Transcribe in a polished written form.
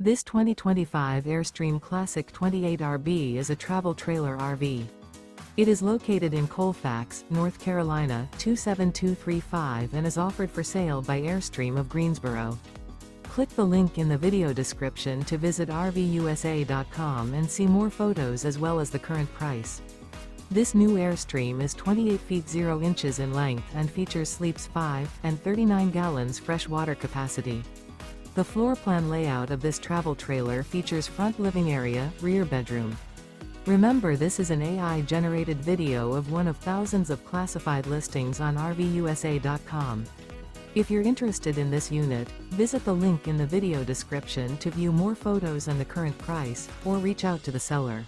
This 2025 Airstream Classic 28RB is a travel trailer RV. It is located in Colfax, North Carolina 27235 and is offered for sale by Airstream of Greensboro. Click the link in the video description to visit RVUSA.com and see more photos as well as the current price. This new Airstream is 28 feet 0 inches in length and features sleeps 5 and 39 gallons fresh water capacity. The floor plan layout of this travel trailer features front living area, rear bedroom. Remember, this is an AI-generated video of one of thousands of classified listings on RVUSA.com. If you're interested in this unit, visit the link in the video description to view more photos and the current price, or reach out to the seller.